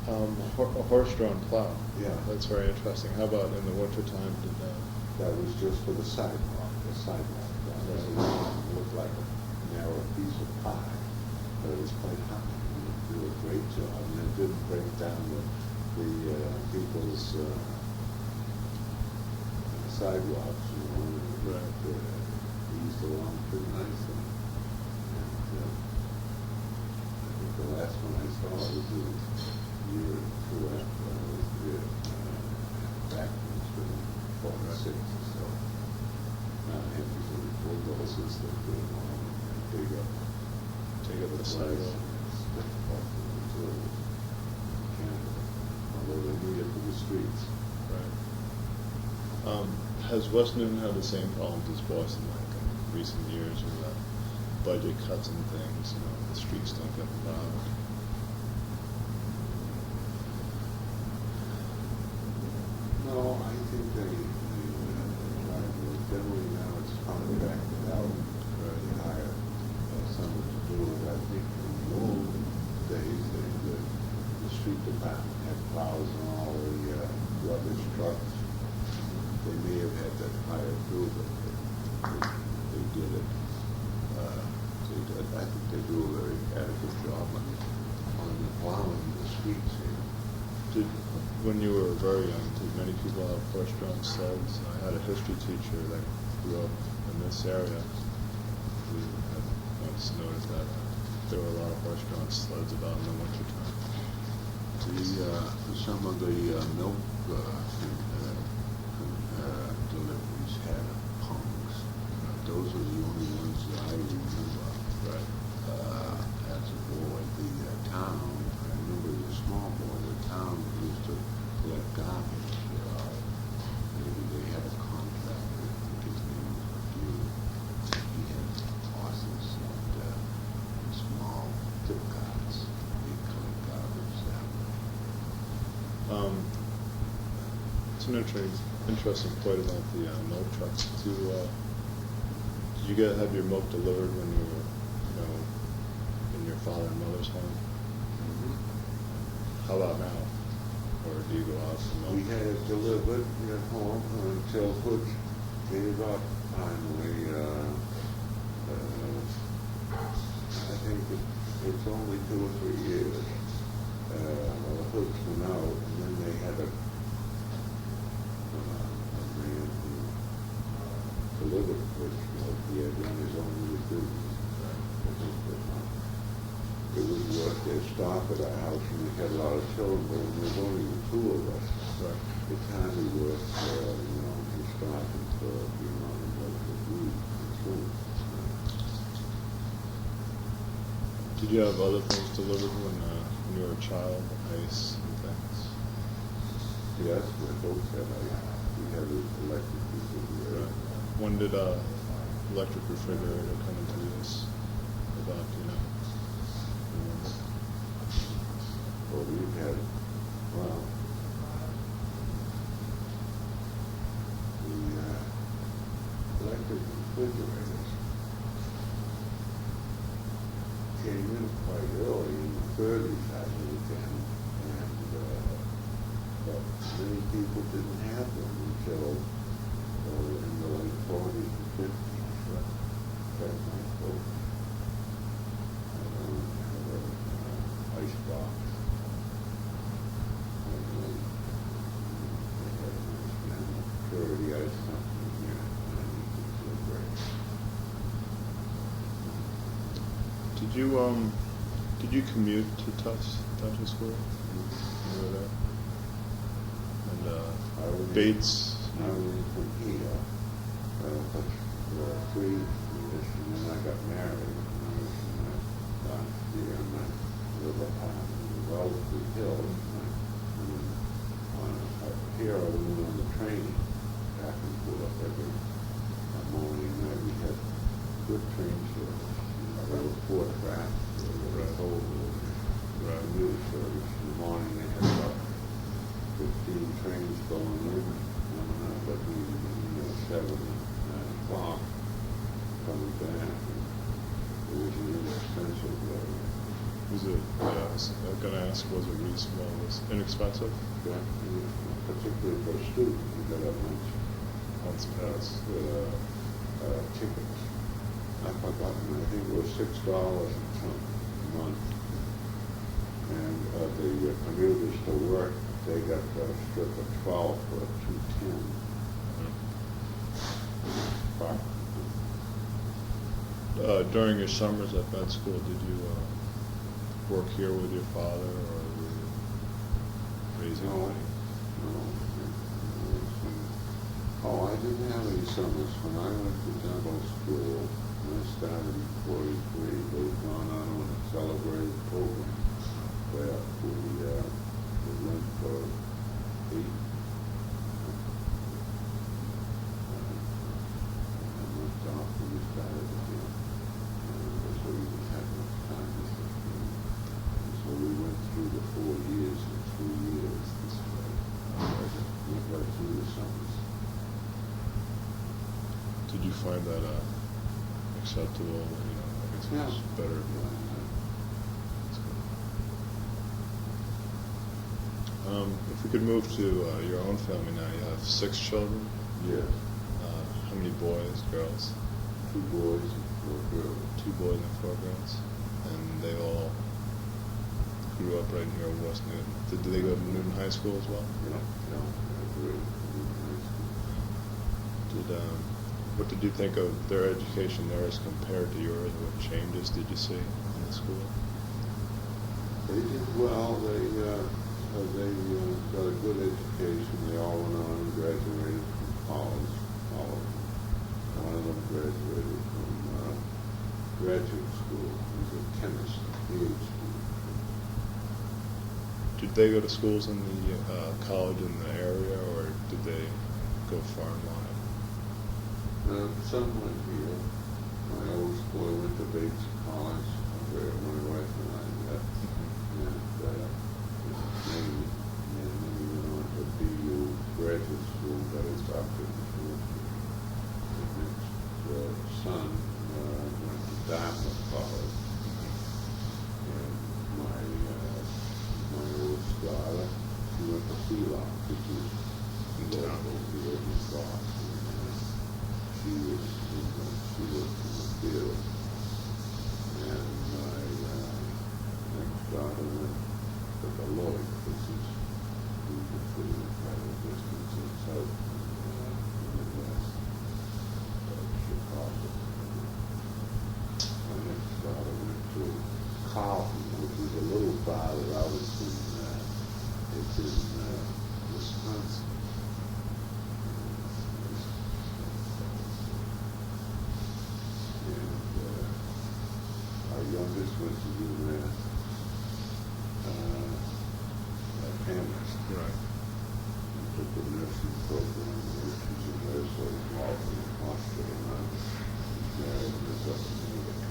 A horse-drawn plow. Yeah. That's very interesting. How about in the wintertime? That was just for the sidewalk. The sidewalk. It looked like a narrow piece of pie, but it was quite high. They did a great job, and it didn't break down the people's sidewalks. You know, Right. Eased along pretty nicely. And I think the last one I saw was a year or two after I was there. Back when it was 46 or so. Interesting bulldozers that go along and dig up the sidewalk. It's difficult to do in Canada, although they need it for the streets. Right. Has West Newton had the same problems as Boston, like in recent years, with budget cuts and things? You know, the streets don't get plowed. No, I think they try to, generally now it's contracted out. They hire someone to do it. I think in the old days, the street department had plows and all the rubbish trucks. They may have had that hired through, but they did it. I think they do a very adequate job on plowing the streets here. When you were very young, did many people have horse-drawn sleds? I had a history teacher that grew up in this area who had once noted that there were a lot of horse-drawn sleds about in the wintertime. Some of the milk deliveries had pungs. Those are the only ones that I remember. Right. As a boy, the town, I remember as a small boy, the town used to collect garbage. Maybe they had a contractor, I think his name was Hugh. He had horses and small tip carts. They'd collect garbage that way. It's an interesting point about the milk trucks. Did you have your milk delivered when you were, in your father and mother's home? Mm-hmm. How about now? Or do you go out for milk? We had it delivered at home until Hood gave up finally. I think it's only 2 or 3 years. The Hoods went out, and then they had a man who delivered Hood milk. He had run his own little business. It was worth their stop at our house, and we had a lot of children, but when there was only the 2 of us, it kind of worth, to stop and for, what to eat and food. Did you have other things delivered when you were a child, ice and things? Yes, my folks had ice. We had an electric refrigerator. Right. When did electric refrigerator come into use? About, Well, we've had, well, the electric refrigerators came in quite early in the 30s, I think, and but many people didn't have them until in the late 40s and 50s. That's my folks. I don't have an ice box. Purity ice company here, and I think it's so great. Did you commute to Tufts School? You were there? And Bates? I was from here, but 3 years, and then I got married, and I was in my last year in my little apartment in Wellesley Hills, and here I went on the train back and forth every morning. We had good train service. There were 4 tracks. There was whole commuter service. In the morning they had about 15 trains going in, but we 7 and 9 o'clock coming back. And it was an inexpensive. Was Was it, I'm gonna ask, was it reasonable, was it inexpensive? Yeah, particularly for a student, you got a Month's pass. tickets. I forgot, I think it was $6 a month. And the commuters to work, they got a strip of 12 for $2.10. During your summers at med school, did you work here with your father, or were you raising money? No. Oh, I didn't have any summers. When I went to dental school, when I started in 43, they'd gone on a celebrated program where we went for 8 and went off when we started again. So we didn't have much time to sit. And so we went through the 4 years in 3 years this way. We got through the summers. Did you find that acceptable? I guess it was better. That's good. If we could move to your own family now, you have 6 children? Yes. How many boys, girls? 2 boys and 4 girls. 2 boys and 4 girls. And they all grew up right here in West Newton. Did they go to Newton High School as well? Yeah, I agree. What did you think of their education there as compared to yours? What changes did you see in the school? They did well. They got a good education. They all went on and graduated from college. All of them. One of them graduated from graduate school. He was a chemist, PhD. Did they go to schools in the college in the area, or did they go far and wide? Some went here. My oldest boy went to Bates College, where my wife and I met. And then he went on to BU graduate school, got his doctorate in chemistry. The next son went to Dartmouth College. And my oldest daughter, she went to Wheelock, which is local here in Boston. She worked in the field, and my next daughter went to Beloit, which is pretty quite a distance in south Midwest of Chicago. My next daughter went to Carlton, which is a little farther out. It's in Wisconsin. Our youngest went to UMass at Amherst. Right. And took the nursing program, which is a nurse at Walton Hospital now. She's married and is up in England.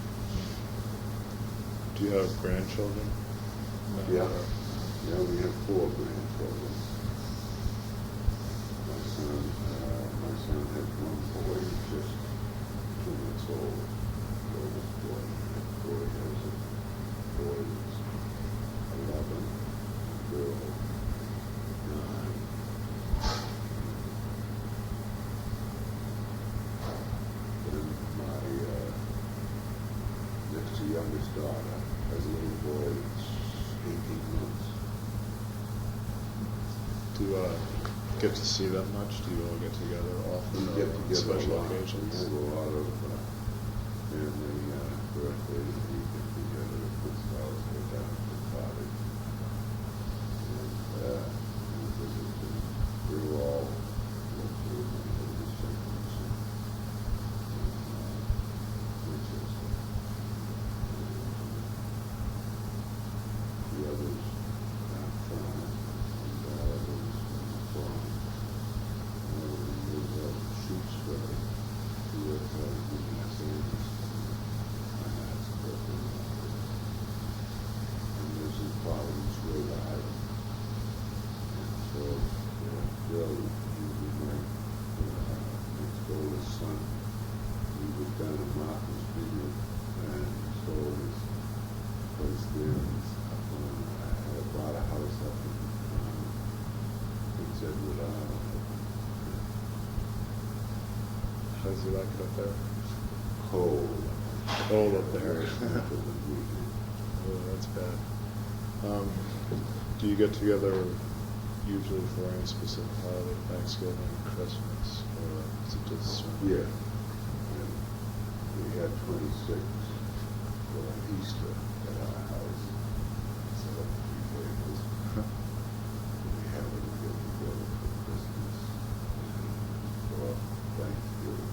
Do you have grandchildren? No. Yeah. Yeah, we have 4 grandchildren. My son has 1 boy, he's just 2 months old. The oldest boy. Boy has a boy that's 11, girl 9. Then my next to youngest daughter has a little boy that's 18 months. Do you get to see them much? Do you all get together often? We get together special a lot. occasions? We have a lot of family birthdays. We get together at this house or down at the cottage. And we're all the others not trying, and others flying. There's a shoots for UFO, UMass Anderson. My dad's birthday. does he like it up there? Cold. Cold up there. Very simple and weekly. Oh, that's bad. Do you get together usually for any specific holiday, Thanksgiving, Christmas, or is it just? Yeah. And we had 26 for Easter at our house. Set up 3 tables. We have it get together for Christmas and for Thanksgiving.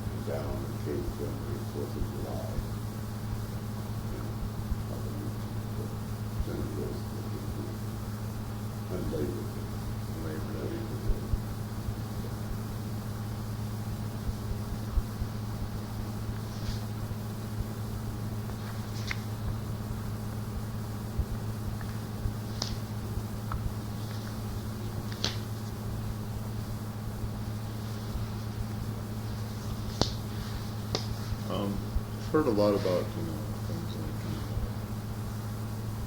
And down in Cape January, 4th of July. And other January, and Labor Day. Labor Day. I've heard a lot about, things like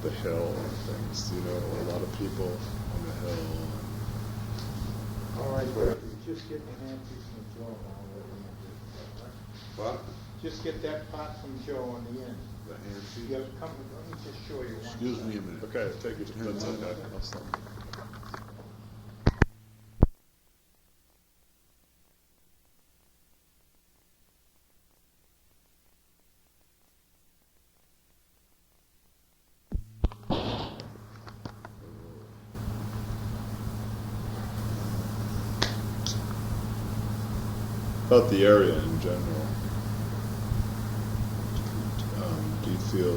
the hill and things. Do you know a lot of people on the hill? All right, but just get the hand piece from Joe and I'll let him do it. What? Just get that part from Joe on the end. The hand piece? Yeah, come, let me just show you one. Excuse me a minute. Okay, take it. That's okay. I'll stop. About the area in general, do you feel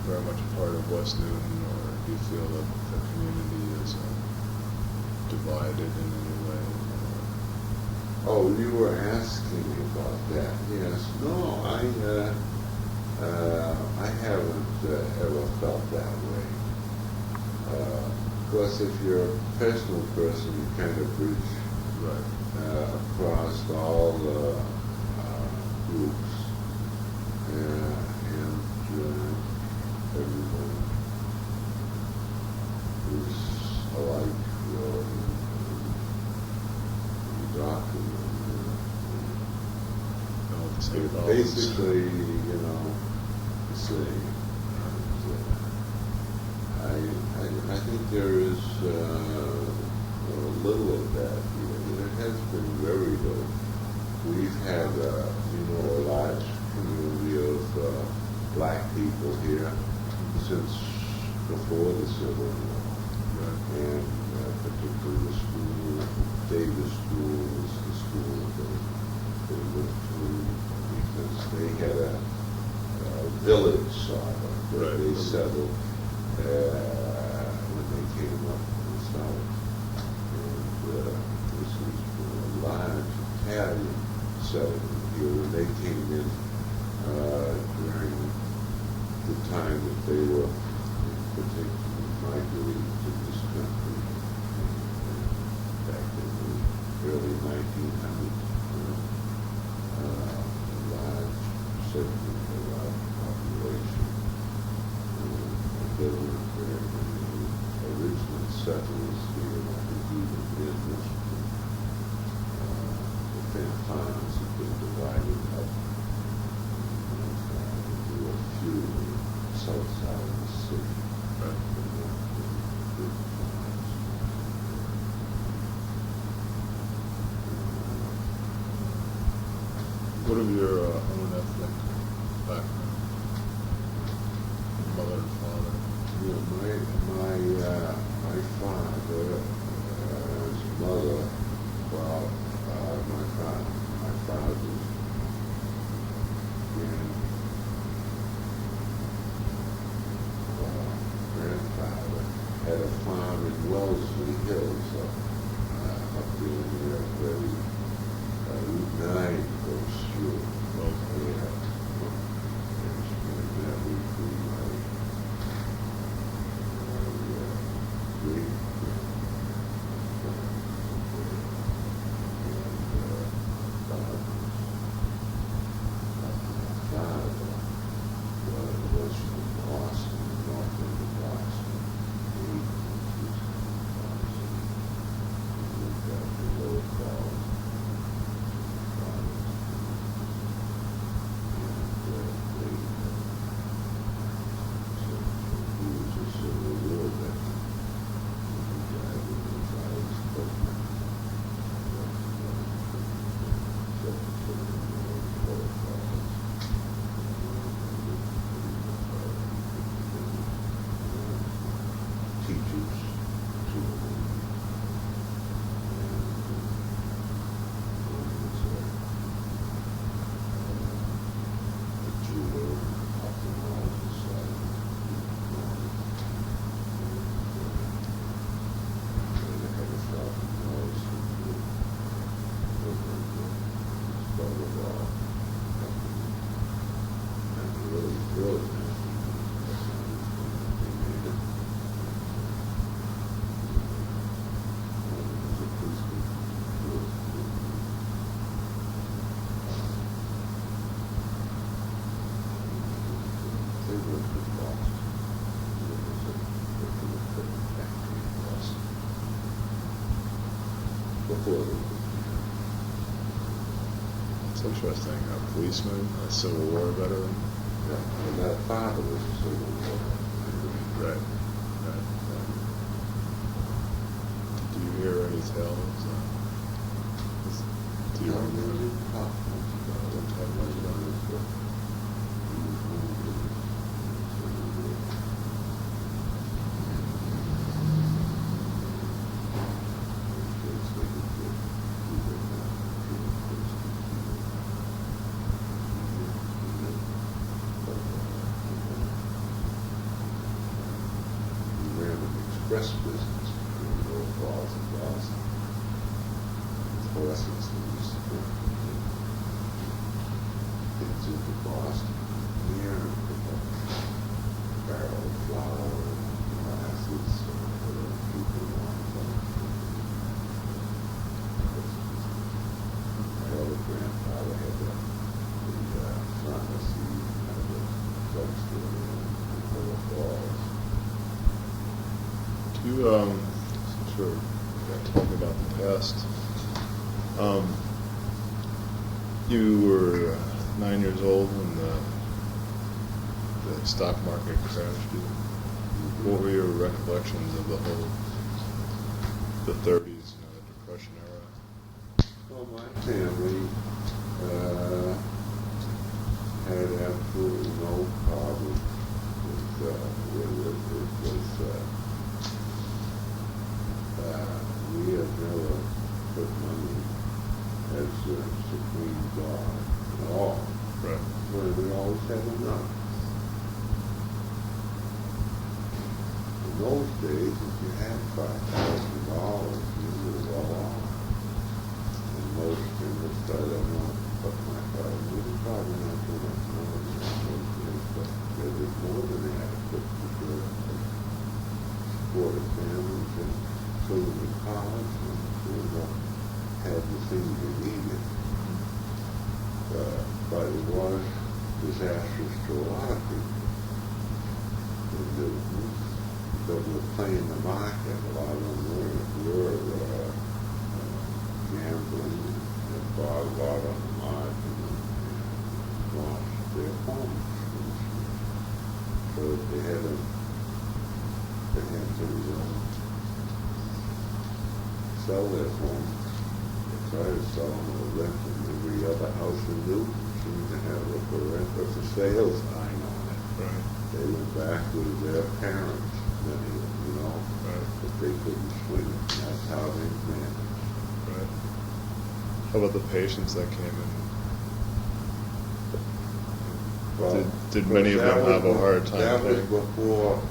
very much a part of West Newton, or do you feel that the community is divided in any way? Oh, you were asking me about that. Yes. No, I haven't ever felt that way. Of course, if you're a personal person, you kind of bridge Right. across all the groups, and everyone is alike, really. You talk to them, All the same they're problems. basically, the same. And I think there is a little of that here. It has been very low. We've had, a large community of black people here since before the Civil War. Right. And particularly the school, Davis School was the school they went through because they had a village sort of that Right. they settled when they came up from the south. And this was a large Italian settlement here when they came in during the time that they were particularly migrating to this country back in the early 1900s. A large segment of our population. There were very many original settlers here, I think even business. The farms have been divided up. There were a few on the south side of the city. Right. Big farms. What of your own ethnic background? Mother and father? My father, his mother, well, my father's grandfather had a farm in Wellesley Hills up there near where Route 9 goes through. Yeah. And that would be my great father was from Boston, north end of Boston. He was from Boston. He lived out the lower falls. quarter. It's interesting. A policeman, a Civil War veteran. Yeah, and that father was a Civil War. Right. Right. Do you hear any tales? Do you remember? Don't talk much about it. Express business between North Falls and Boston. Horses that used to bring things into Boston here and pick up barrel of flour and glasses or whatever people wanted. My other grandfather had the pharmacy and the drugstore in North Falls. Since we're talking about the past, you were 9 years old when the stock market crashed. What were your recollections of the 30s, the Depression era? Well, my family had absolutely no problem with it. We had never put money as supreme God at all. Right. But we always had enough. In those days, if you had $5,000, you were well off. And most people said, I don't know what my father was probably not too much more than that, but there was more than adequate to support a family and children in college and had the things they needed. But it was disastrous to a lot of people. That were playing the market. A lot of them were gambling and bought a lot on the market and lost their homes. So they had to sell their homes. They tried to sell them or rent them. Every other house in Newton seemed to have a for rent or for sale sign on it. Right. They went back with their parents, many of them, Right. but they couldn't swing it. That's how they managed. Right. How about the patients that came in? Well, Did many of them have a hard time That was paying? before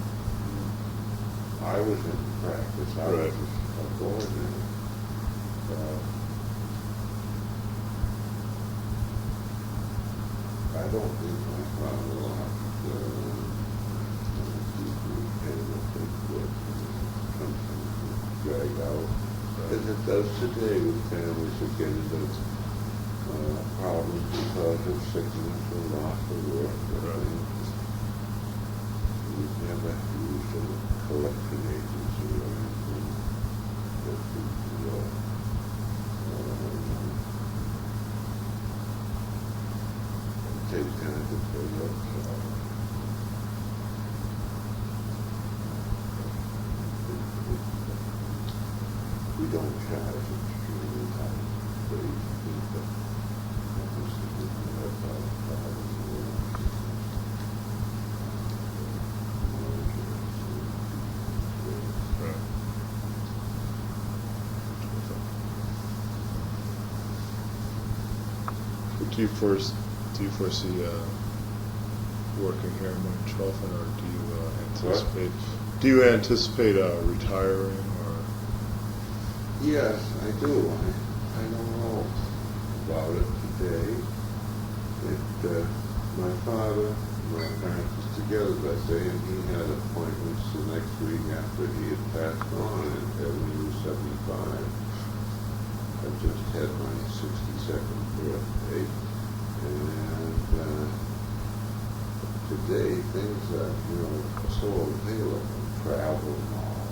I was in practice. I Right. was a board. I don't think my father lost anything good. Something dragged out. As it does today with families who get into problems because of sickness or loss of work. Right. We never used a collection agency or anything that could take time to pay up. We don't charge extremely high rates, but Right. Do you foresee working here in Chilton, or do you anticipate? What? Do you anticipate retiring, or? Yes, I do. I don't know about it today. My father, my parents was together that day, and he had appointments the next week after he had passed on, and when he was 75. I just had my 62nd birthday, and today things are, so available, travel and all,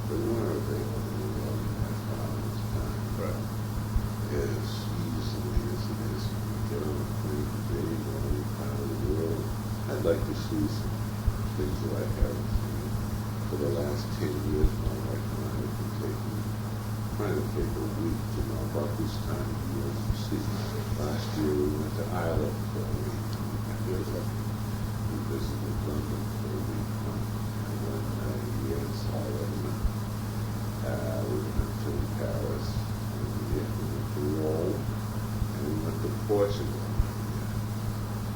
but they weren't available in my father's time. Right. as easily as it is to get on a plane today to any part of the world. I'd like to see some things that I haven't seen. For the last 10 years, my wife and I have been trying to take a week, about this time of year to see. Last year we went to Ireland for a week. We visited London for a week. And then years Ireland. We went to Paris. And we went to Rome. And we went to Portugal.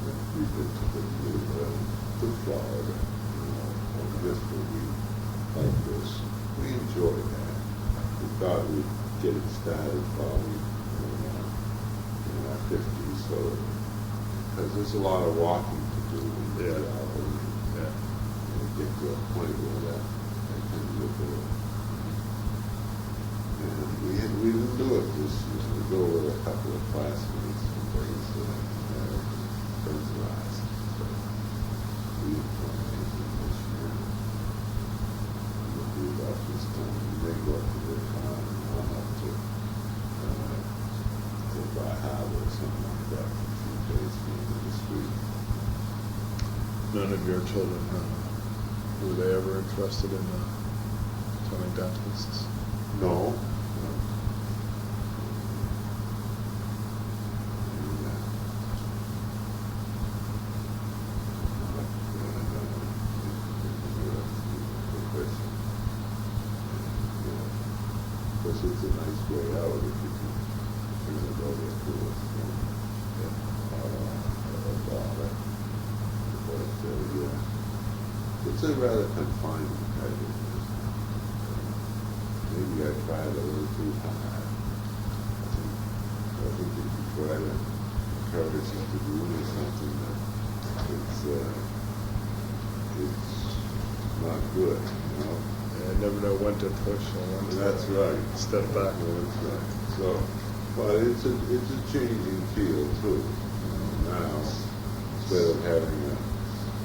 And we've been to Florida. Just for a week like this. We enjoyed that. We thought we'd get it started probably in our 50s, so because there's a lot of walking to do when you travel and get to a point where that can be a bit. And we didn't do it this year. We go with a couple of classmates and things, friends of ours. So we didn't plan anything this year. We'll do about this time. We may go up to the farm and run up to by harbor or something like that for a few days being in the street. None of your children, were they ever interested in becoming dentists? No. Because it's a nice way out if you can go there to a daughter. But it's a rather confining kind of business. Maybe I tried a little too hard. I think if you try to encourage them to do something that it's not good, I never know when to push or when to step back. That's right. So, but it's a changing field too. Now, instead of having a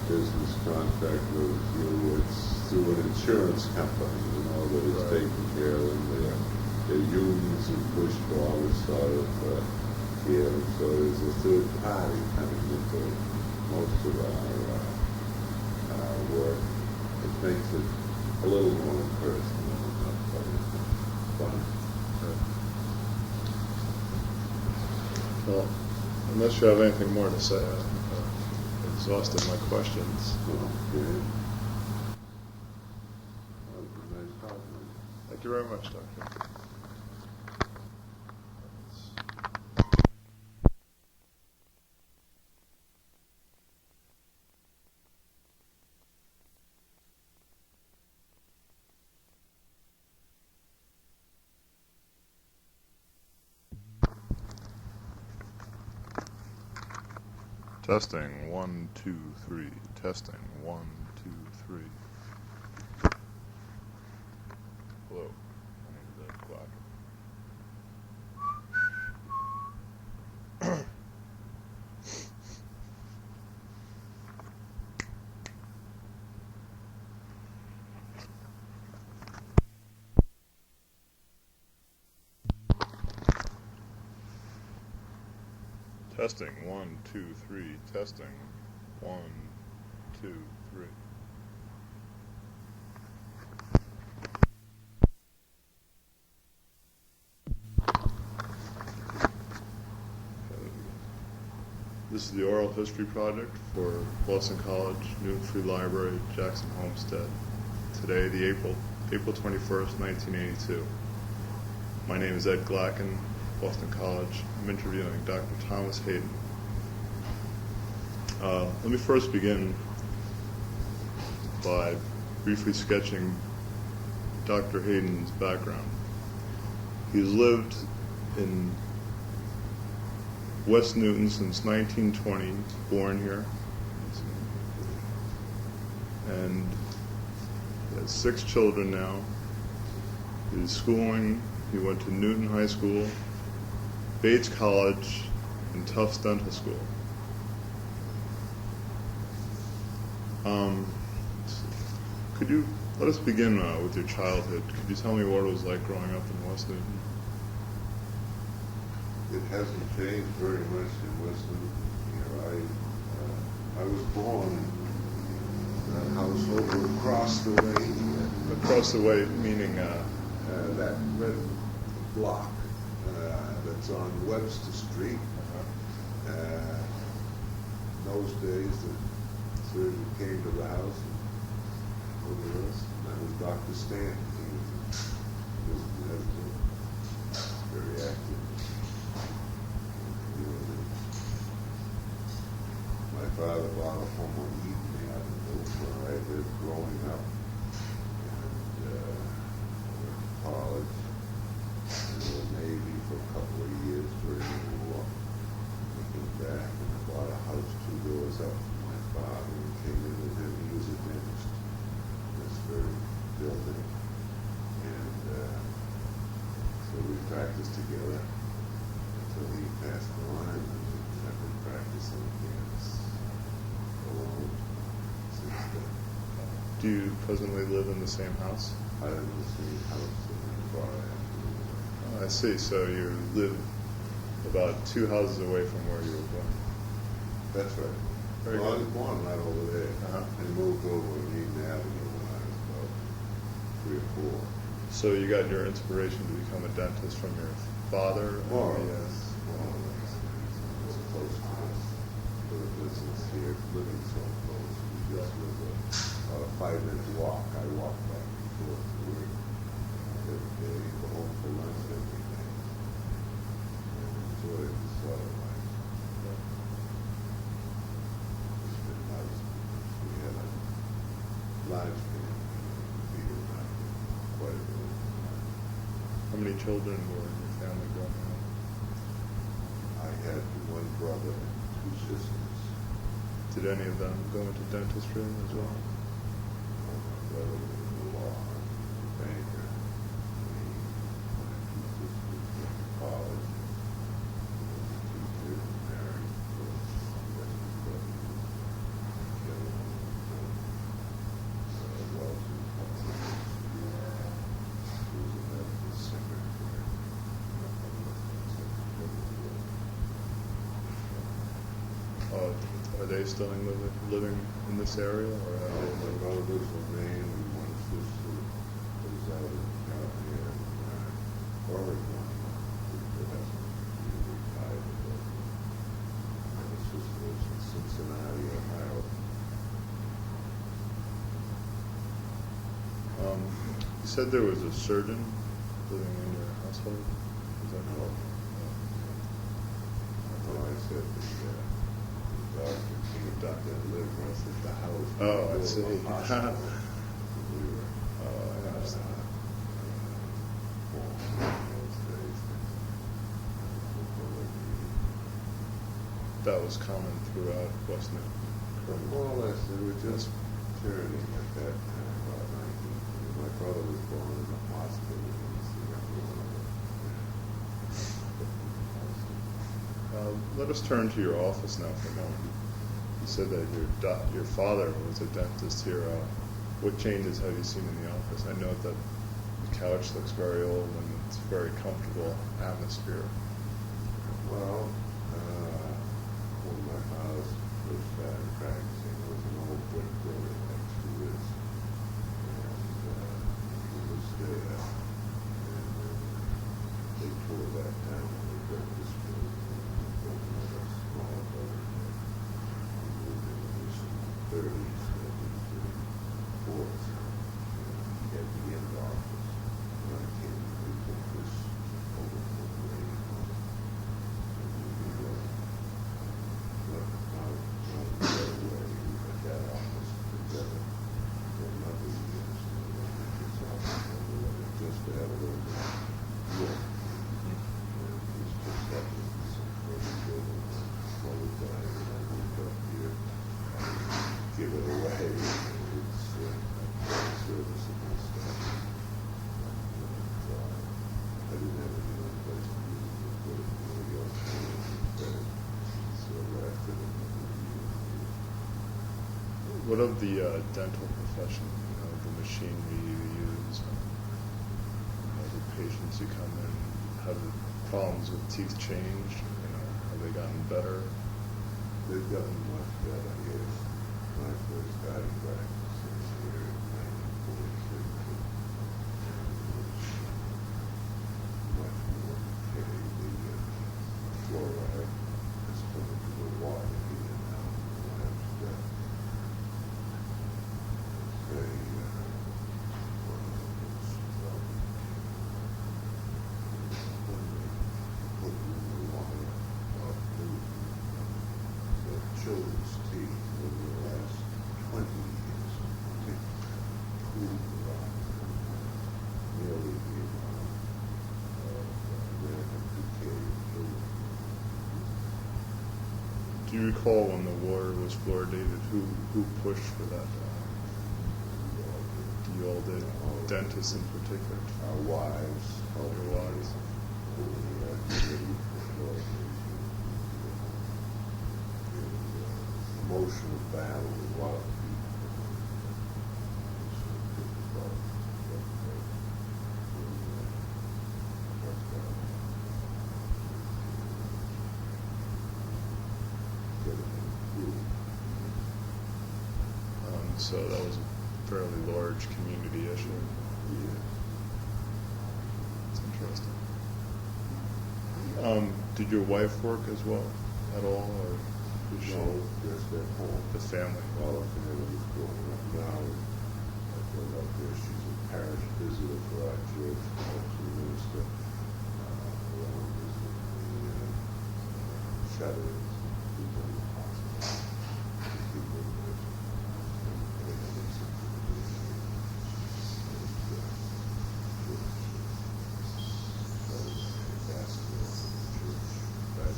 business contract with you, it's through an insurance company, that is taking care of them. Their unions have pushed for all this sort of care, and so there's a third party coming into most of our work. It makes it a little more personal, fun. Well, unless you have anything more to say, I've exhausted my questions. Okay. That was a nice compliment. Thank you very much, Doctor. Testing 1, 2, 3. Testing 1, 2, 3. Hello, my name is Ed Black. Testing 1, 2, 3. Testing 1, 2, 3. This is the oral history project for Boston College, Newton Free Library, Jackson Homestead. Today, the April 21st, 1982. My name is Ed Glacken, Boston College. I'm interviewing Dr. Thomas Hayden. Let me first begin by briefly sketching Dr. Hayden's background. He's lived in West Newton since 1920, born here, and he has 6 children now. His schooling, he went to Newton High School, Bates College, and Tufts Dental School. Could you let us begin with your childhood? Could you tell me what it was like growing up in West Newton? It hasn't changed very much in West Newton. I was born in that house over across the way. Across the way, meaning That red block that's on Webster Street. In those days, the surgeon came to the house and over us. And that was Dr. Stanton. He was the resident, very active. My father bought a home on Eaton Avenue where I lived growing up. College, and the Navy for a couple of years during the war. I came back and I bought a house 2 doors up from my father and came in with him. He was a dentist in this very building. And so we practiced together until he passed on, and I've been practicing dance alone since then. do you presently live in the same house? I live in the same house that I bought after. Oh, I see. So you live about 2 houses away from where you were born. That's right. Very Well, I good. was born right over there. Uh-huh. And moved over to Eaton Avenue when I was about 3 or 4. So you got your inspiration to become a dentist from your father? More or Yeah. less. More or less. It's close to us. For the business here, living so close. We just live about a 5-minute walk. I walk back and forth to work every day, go home for lunch every day. And enjoy the sort of life. It's been nice because we had a large family. We around quite a bit. How many children were in your family growing up? I had 1 brother and 2 sisters. Did any of them go into dentistry as well? My brother was in the law, a banker. Me, my 2 sisters went to college. The teacher married for the rest of the brother. The other one was well, she was a medical secretary. Are they still living in this area, or My have they moved? brother lives in Maine, and one sister lives out in California, Oregon. Her husband retired. My other sister lives in Cincinnati, Ohio. You said there was a surgeon living in your household? Is that No. No, I said the doctor lived right at the house. Oh, I We see. were in the hospital. We were Oh, I understand. those days. That was common throughout West Newton. More or less, they were just turning at that time, about 19. My brother was born in the hospital. He was the younger one. Let us turn to your office now for a moment. You said that your father was a dentist here. What changes have you seen in the office? I know that the couch looks very old and it's a very comfortable atmosphere. Well, when my father first started practicing, there was an old brick building next to his. And he was there. And they tore that down and they built this building. They built another small building there. We moved into this in the 30s, and into the 40s. He had the end office. When I came, we took this over from the Hayden home. And we left out the other way. We had that office together for a number of years. And we went to this office over there just to have a little bit of room. And it was just like some further building. Well, we got it, and I moved up here. I didn't give it away. It's serviceable stuff. I didn't have any other place to use it, but it really else better. So after the What of the dental profession? The machinery you use, the patients you come in, how do problems with teeth changed? You know, have they gotten better? They've gotten much better, yes. When I first started practicing here in 1946, it was much more decay. The fluoride has come into the water here now in the last children's teeth over the last 20 years, I think, proved nearly the amount of decay in children. Do you recall when the water was fluoridated, who pushed for that? You all did? Dentists in particular? Our wives, Your wives? Emotional battle with a lot of people. So that was a fairly large community issue. Yeah. It's interesting. Did your wife work as well at all, or did she? No, just at home. The family. All the family is growing up now. I feel up there. She's a parish visitor for our church. She's a minister. Around visiting the shutters, people in the hospital, people in the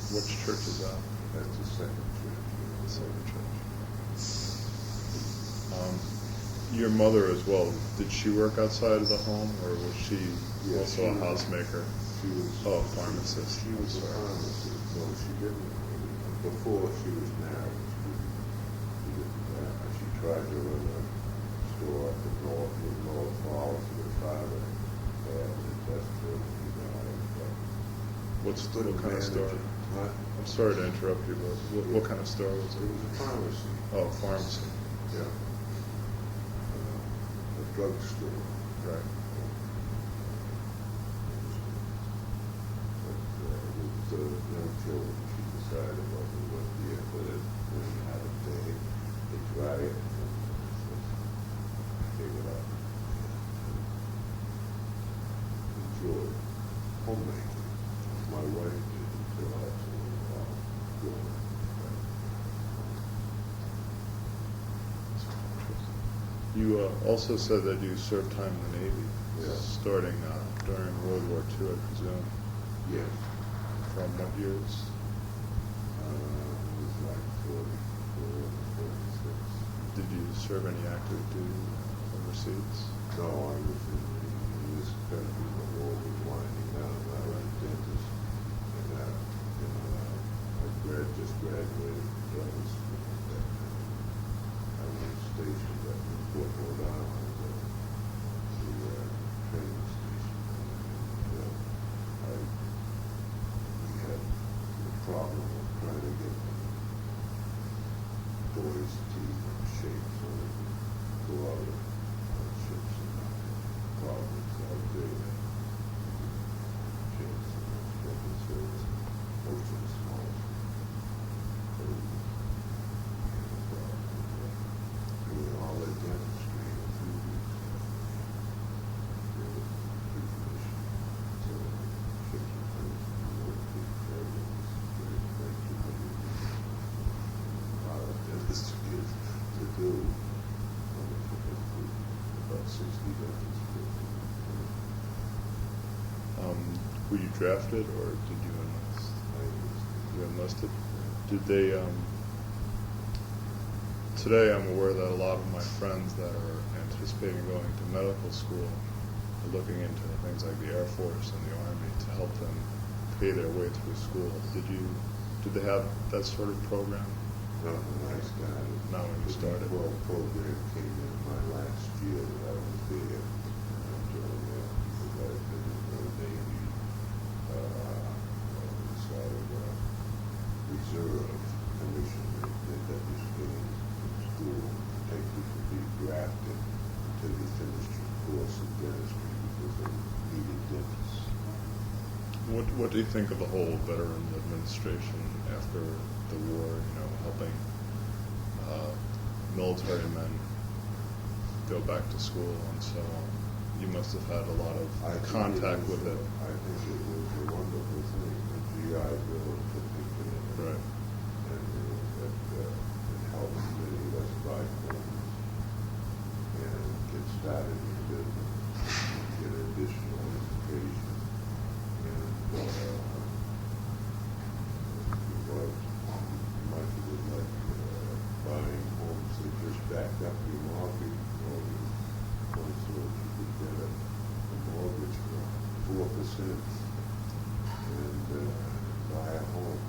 Which church is that? That's the second church. The second church. Your mother as well, did she work outside of the home, or was she also a housemaker? She was. Oh, pharmacist. She was a pharmacist. No, she didn't. Before she was married, she didn't. She tried to run a store up in North Falls with her father had an industrial. What kind of store? Huh? I'm sorry to interrupt you, but what kind of store was It it? was a pharmacy. Oh, pharmacy. Yeah. A drugstore. Right. But with the young children, she decided what we went here, but it didn't have a day. They try it and gave it up. Enjoyed homemaking. My wife did until I was growing up. You also said that you served time in the Navy, Yeah. starting during World War II, I presume. Yes. From what years? It was like 44, 46. Did you serve any active duty overseas? No, I was in this country. The war was winding down. I was a dentist, and I just graduated from dental school. I was stationed at Fort Rhode Island, the training station. We had the problem of trying to get boys' teeth in shape so they could go out on ships and problems out there. Ships and special service, ocean small. So doing all that dentistry in 2 weeks. It was pre-commission. So ships were finished and work teeth carriers. There's like 200 lot of dentistry to do. About 60 dentists. Were you drafted, or did you enlist? You enlisted? Did they, today I'm aware that a lot of my friends that are anticipating going to medical school are looking into things like the Air Force and the Army to help them pay their way through school. Did they have that sort of program? Not when I started. Not when you started. Well, program came in my last year that I was there. And I joined that because I had been in the Navy What do you think of the whole veteran administration after the war? You know, helping military men go back to school and so on. You must have had a lot of contact with it. I think it was a wonderful thing, the GI Bill in particular. Right. And it helps many of us buy homes and get started in business, get additional education, and what much of it like buying homes that just backed up your mortgage, once so you could get a mortgage for 4% and buy a home.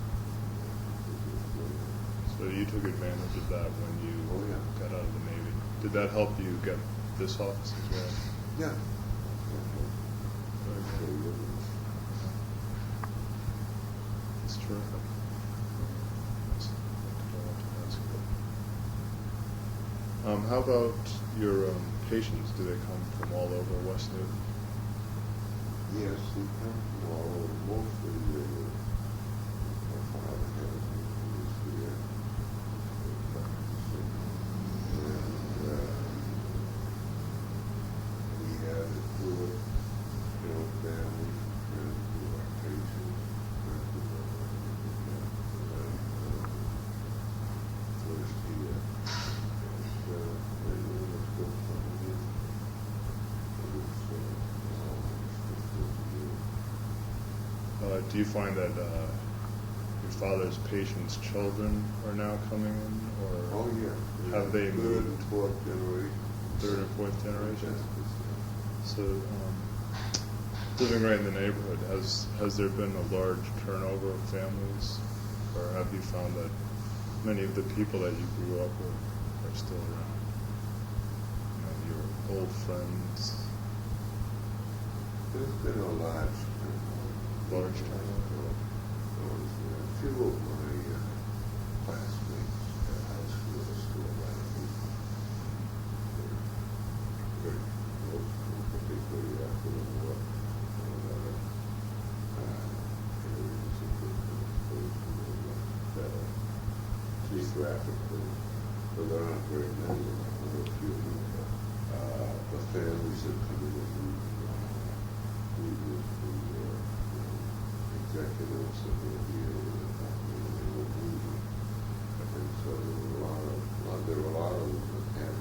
So you took advantage of that when you got out of the Navy. Did that help you get this office as well? Yeah. Very good. It's terrific. How about your patients? Do they come from all over West Newton? Yes, they come from all over, mostly my father had was here. And we had a good, family, friends who are patients, friends who are first here. Do you find that your father's patients' children are now coming in, or Oh yeah. have they Third moved? and fourth generation. Third and fourth generation? Yes. So, living right in the neighborhood, has there been a large turnover of families, or have you found that many of the people that you grew up with are still around? You know, your old friends. There's been a large Large turnover. A few of my classmates at high school are still around. Very close, particularly after the war. Areas of the better geographically, but there aren't very many. There are a few. The families that come in who executives that were here and they were moving. And so there were a lot of them that had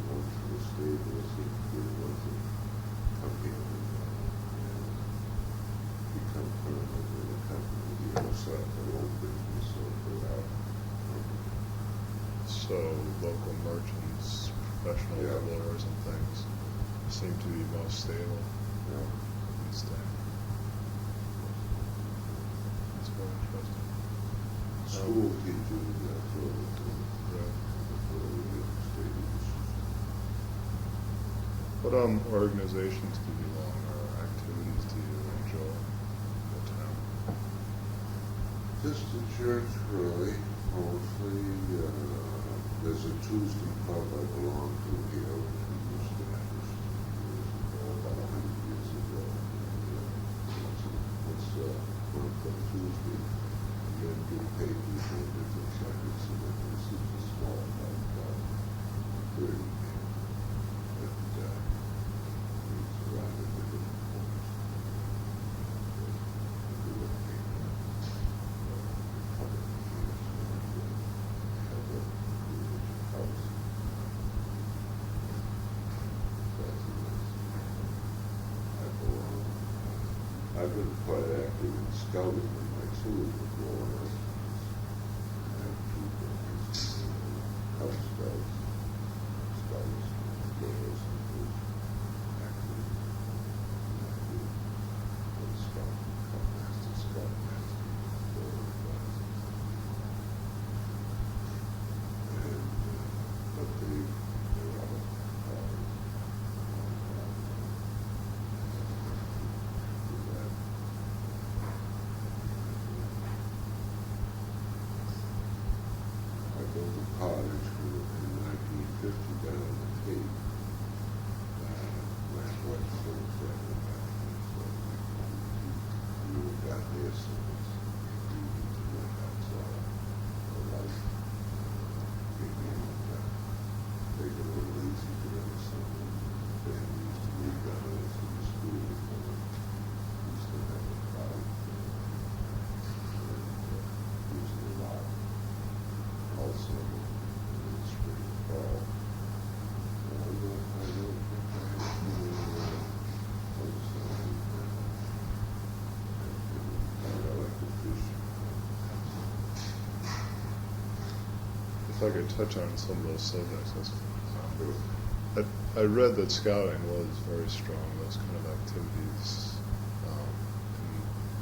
ones who were stable, the ones that come here and become permanent in the company, set up their own business or put out. So local merchants, professionals, lawyers and things seem to be most stable and staying. That's very interesting. School teachers, that sort of thing. Right. Statements. What organizations do you belong, or activities do you enjoy in the town? Just the church, really, mostly. There's a Tuesday pub I belong to here, which we established about 100 years ago. It's on Tuesday. You have to pay people in different churches, and then this is a small about 30 men. But it's around the different points. I've been quite active in scouting with my children growing up. I have two boys, Cub Scouts, girls, and active. One Scout, Cub Master, Scout Master, and but they're all if I could touch on some of those subjects. I read that scouting was very strong, those kind of activities,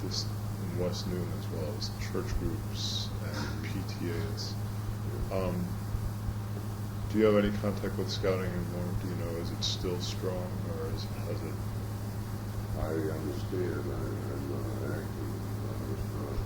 in West Newton as well as church groups and PTAs. Do you have any contact with scouting anymore? Do you know, is it still strong, or has it? I understand. I'm not active. It's not.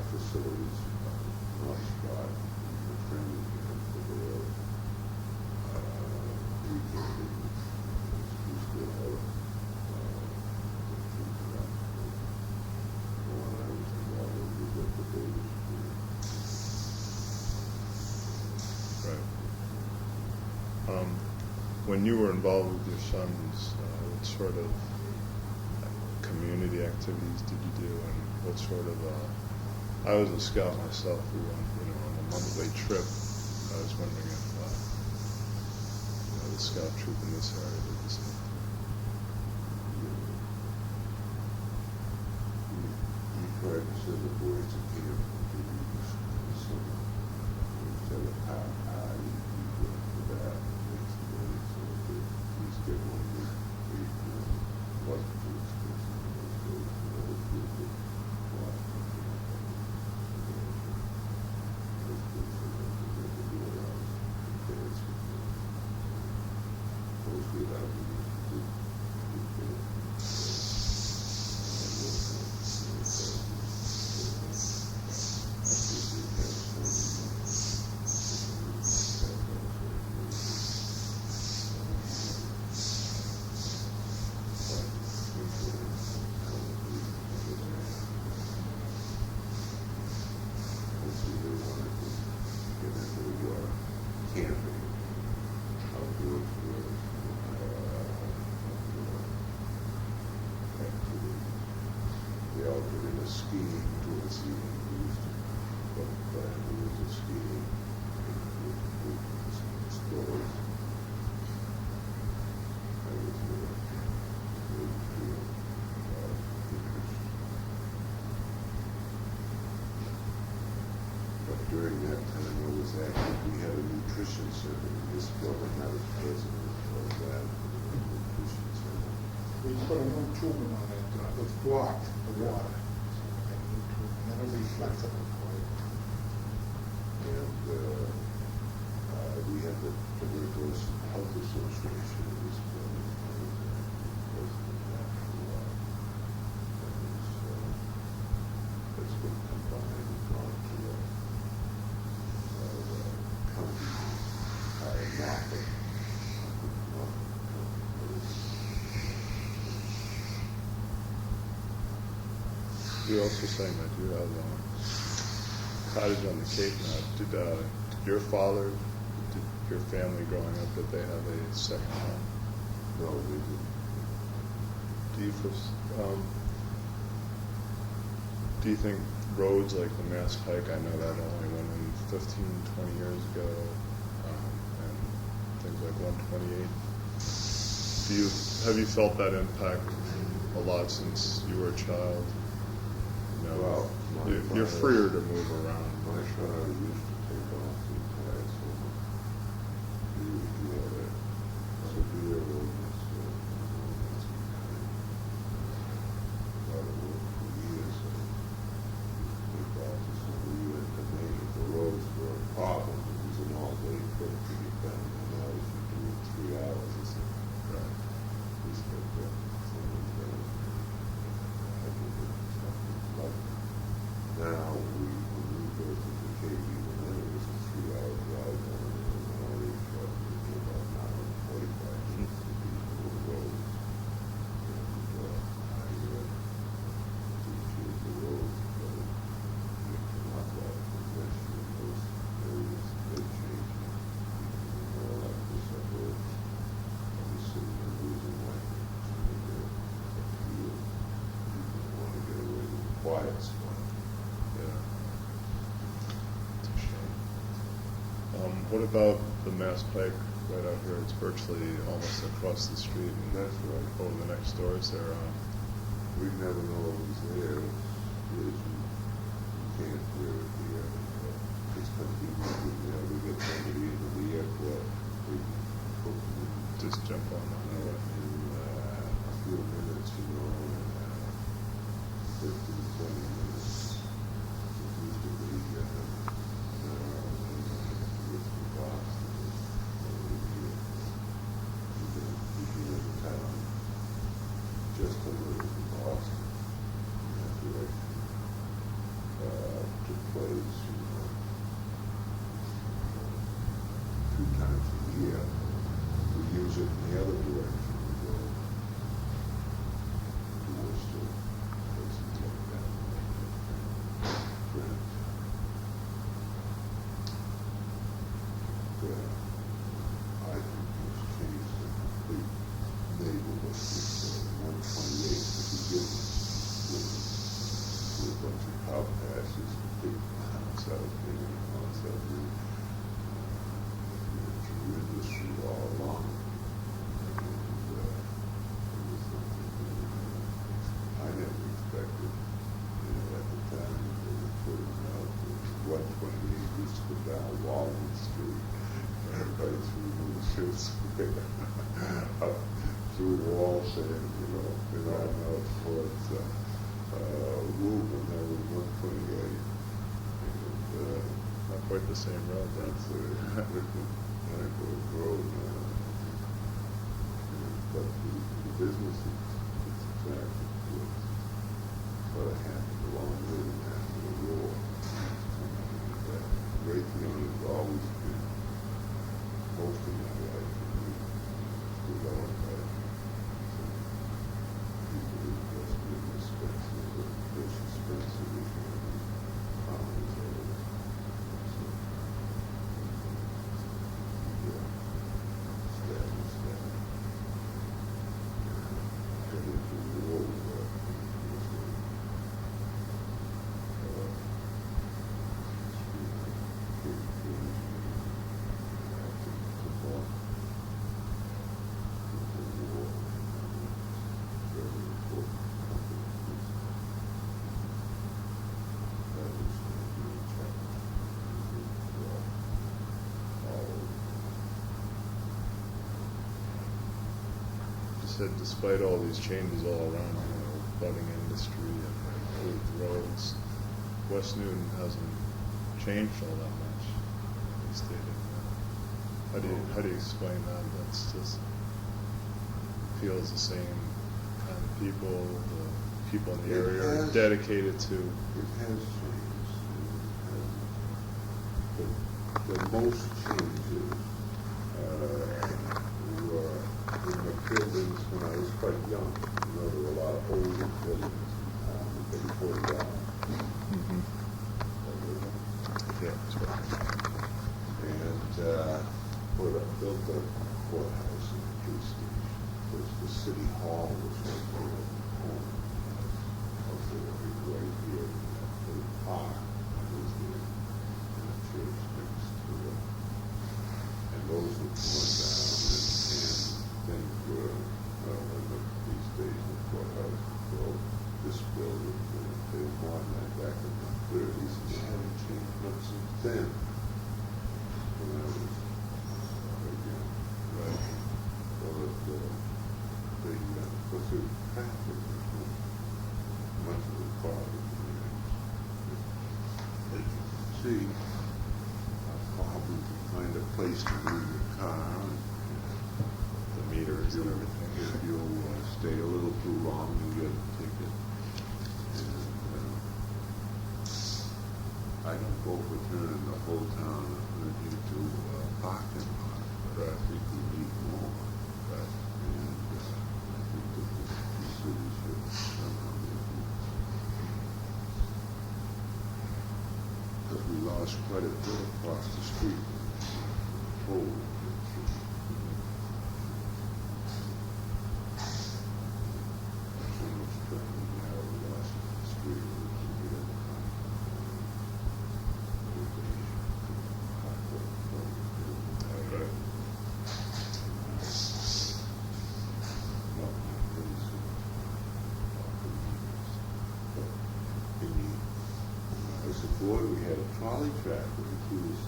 Facilities, not spot, the training camp for the weekend. We still have one I was involved with the Davis Right. When you were involved with your sons, what sort of community activities did you do, and what sort of I was a scout myself. We went, on a monthly trip. I was wondering if, the scout troop in this area did the same thing. We tried to send the boys to camp to do this summer. Instead of how you go for that next day, so that at least get 1 week, wasn't too expensive in those days, it was good to watch the camp. Skiing towards the end, we used to go back to skiing with stores. I was really feel interest. But during that time I was active. We had a nutrition center in this building. I was president of that nutrition center. We put a new tubing on it, it was blocked, the water. That'll be flexible for you. And we had the Tuberculosis Health Association in this building. I was president of that for a while. That's been combined and gone to county, Norfolk. You're also saying that you have a cottage on the Cape now. Did your father, did your family growing up, did they have a second home? No, we didn't. Do you think roads like the Mass Pike, I know that only went in 15, 20 years ago, and things like 128. Have you felt that impact a lot since you were a child? Well, you're freer to move around. My father used to take off the entire summer. He had a severe illness, a lot of work for years. He took off the summer. We went to Maine. The roads were a problem. It was an all-day trip to get down. And I was doing 3 hours. I said, right. We spent that summer down. Now, when we go to the quiet spot. Yeah. It's a shame. What about the Mass Pike right out here? It's virtually almost across the street. And That's right. over the next door. Is there? We never know it was there. You can't hear it here. It's going to be moving there. We get somebody into the airport. We put them in. Just jump on that. In a few minutes, you know, 15, 20 minutes. It used to be with the box. Beginning of the town, just a little from Boston, in that direction, took place, you know, 2 times a year. We use it in the other direction, we go to Worcester, places like that. Friends. I think it's changed the complete neighborhood. It's 128 City with a bunch of cow passes, big house out there, house out there. Through industry all along. And, it was something I never expected. You know, at the time they were putting out 128 used to go down Walnut Street, right through Moose's Square, up through Walsham, you know, and on out towards Woburn, that was 128. And, Not quite the same road. that's a different type of road now. But the business is attractive to us. But it happened a long way after the war. Raytheon has always been most of my life with our life. People who just been expensive, but this expensive is pounds old. So, yeah, established that. Headed to the war, Said despite all these changes all around, you know, budding industry and improved roads, West Newton hasn't changed all that much. He stated. How do you explain that? That's just feels the same kind of people. The people in the It area are has- dedicated to. It has changed. The most changes were in the buildings when I was quite young. You know, there were a lot of older buildings that they tore down. Mm-hmm. Yeah, that's right. And built a courthouse and a police station. Because the city hall was right there at the corner of the right here in that little park. I was there in a church next to it. And those were torn down and things were, when the police station, the courthouse was built, this building, they won that back in the 30s, and they haven't changed much since then. When I was again, right? But because the traffic was much of the problem. As you can see, probably find a place to move your car. The meters and everything. If you stay a little too long, you get a ticket. And I don't go for turning the whole town into a parking lot, but I think we need more. Right. And I think that the city should somehow make it. Because we lost quite a bit across the street. Oh. So much traffic now, we lost the street. board, we had a trolley track that was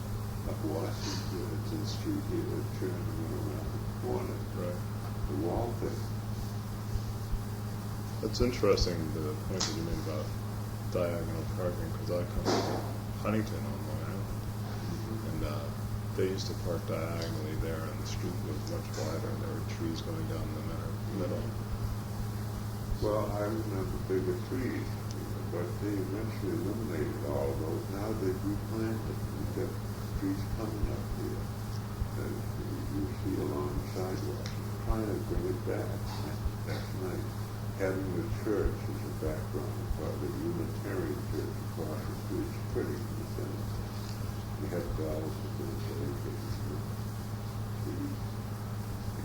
up Washington Street here, that turned and went around the corner. Right. The wall thing. That's interesting, the point that you made about diagonal parking, because I come from Huntington on Long Island, and they used to park diagonally there, and the street was much wider, and there were trees going down the middle. Well, I remember bigger trees, but they eventually eliminated all of those. Now they've replanted. We've got trees coming up here that you see along the sidewalk. Trying to bring it back. That's nice. Having the church as a background, the Unitarian church across the street is pretty in the center. We have bells and things that they can trees.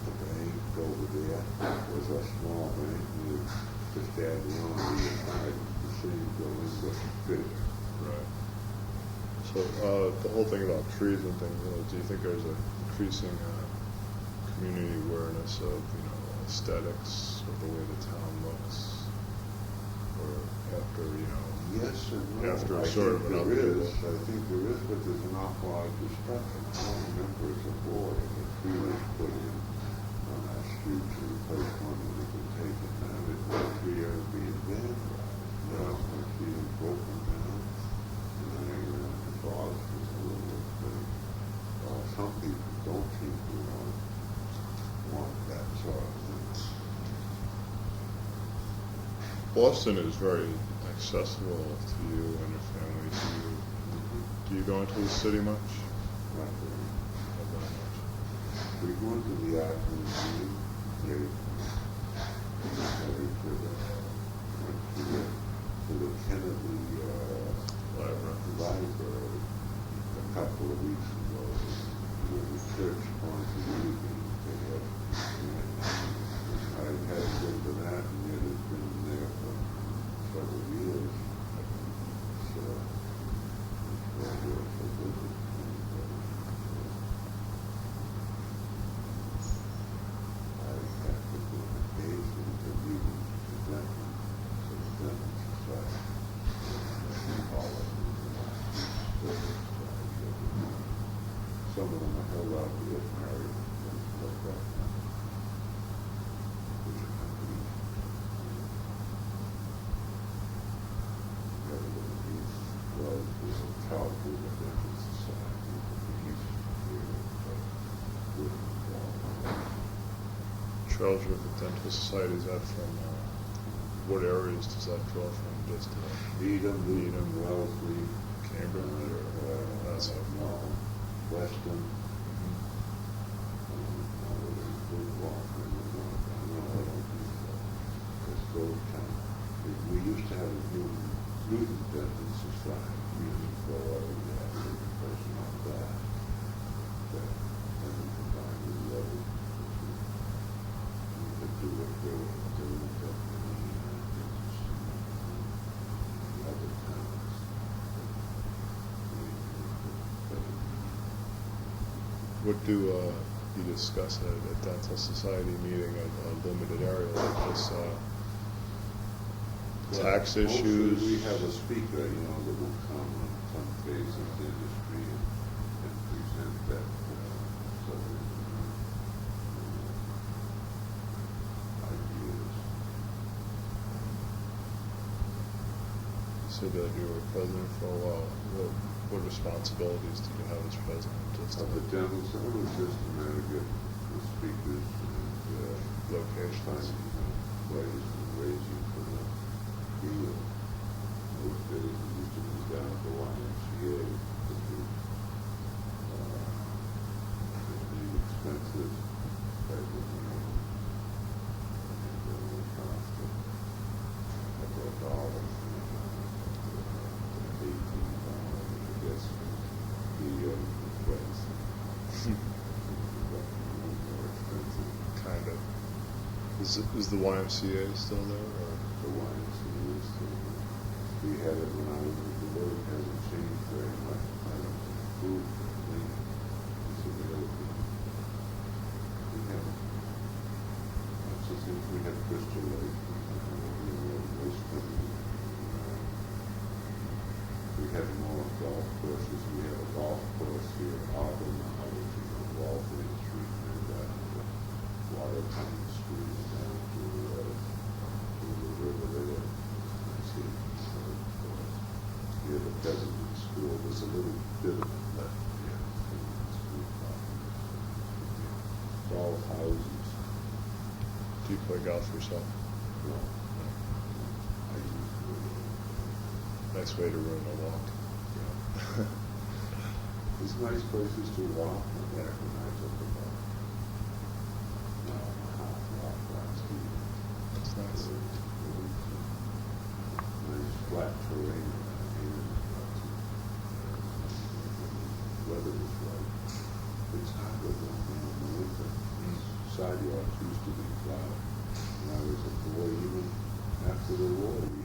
The bank over there was a small bank. We just add on the inside the same building, but bigger. Right. So the whole thing about trees and things, do you think there's an increasing community awareness of, aesthetics of the way the town looks, or after, Yes and no. after I sort of think an there is. upheaval? I think there is, but there's an awful lot of destruction. I don't remember as a board, and the tree was put in on our street to replace one that had been taken down. There's no tree ever being vandalized. Now I see them broken down, and the forest is a little bit. Some people don't seem to want that sort of thing. Boston is very accessible to you and your family. Do you go into the city much? Not very. Not very much. We go into the art museum, went to the Kennedy library a couple of weeks ago, where the church sponsored meeting. I hadn't been to that, and yet it's been there for several years. So, it's well worth a visit. I have to go occasionally to meetings to them, so them society. All of them. Some of them are held out to get married and things like that. Which are companies. The other one is, well, there's a California Dental Society, he's here, with Charles River Dental Society, is that from, what areas does that draw from? Just Needham, Wellesley, Cambridge, or that's how no, Weston. We used to have a Newton Dental Society years ago. We had an person on that. And we combined with the other. We could do it for the other towns. What do you discuss at a dental society meeting of a limited area like this? Tax issues? We have a speaker, that will come on some phase of the industry and present that ideas. You said that you were president for a while. What responsibilities did you have as president? Just Of the dental center was just a matter of getting the speakers and locations. ways and raising for the field. Those days we used to be down at the YMCA to do expensive type of and then it cost $2 $18, I guess, the place. More expensive. Kind of. Is the YMCA still there? Or? The YMCA is still there. We had it when I was with the board. It hasn't changed very much. I don't improve the visibility. We have, that's just if we have Crystal Lake, we have waste company. We have more golf courses. We have a golf course here at Auburn now, which is on Waltham Street, and down to Watertown Street, and down to the river there. I see. Near the President's School, there's a little bit of it left here. School property. It's all houses. Do you play golf yourself? No. I usually, Nice way to ruin a walk. yeah. There's nice places to walk. Back when I took about an hour and a half walk last week. That's nice. Nice flat terrain around here. Weather was right. It's hard to walk in the winter. Sidewalks used to be plowed. When I was a boy, even after the war, we